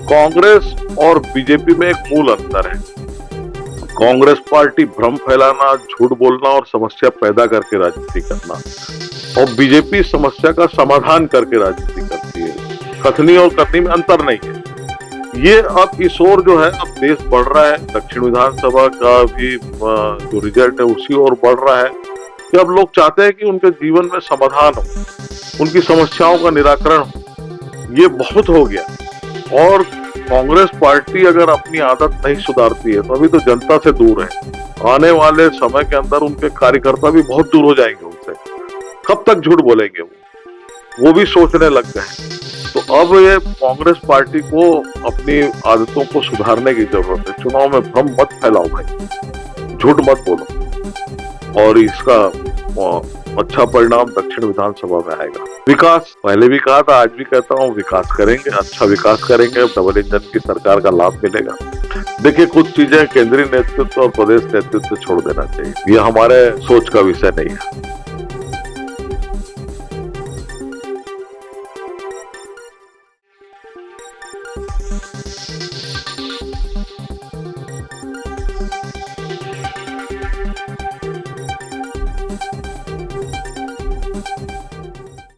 कांग्रेस और बीजेपी में एक मूल अंतर है। कांग्रेस पार्टी भ्रम फैलाना, झूठ बोलना और समस्या पैदा करके राजनीति करना, और बीजेपी समस्या का समाधान करके राजनीति करती है। कथनी और करनी में अंतर नहीं है। ये अब इस ओर जो है, अब देश बढ़ रहा है। दक्षिण विधानसभा का भी जो रिजल्ट है उसी ओर बढ़ रहा है कि अब लोग चाहते हैं कि उनके जीवन में समाधान हो, उनकी समस्याओं का निराकरण हो। ये बहुत हो गया। और कांग्रेस पार्टी अगर अपनी आदत नहीं सुधारती है तो अभी तो जनता से दूर है। आने वाले समय के अंदर उनके कार्यकर्ता भी बहुत दूर हो जाएंगे उनसे। कब तक झूठ बोलेंगे वो भी सोचने लग गए। तो अब ये कांग्रेस पार्टी को अपनी आदतों को सुधारने की जरूरत है। चुनाव में भ्रम मत फैलाओ भाई, झूठ मत बोलो, और इसका अच्छा परिणाम दक्षिण विधानसभा में आएगा। विकास, पहले भी कहा था, आज भी कहता हूँ, विकास करेंगे, अच्छा विकास करेंगे, डबल इंजन की सरकार का लाभ मिलेगा। देखिए, कुछ चीजें केंद्रीय नेतृत्व और प्रदेश नेतृत्व छोड़ देना चाहिए। ये हमारे सोच का विषय नहीं है।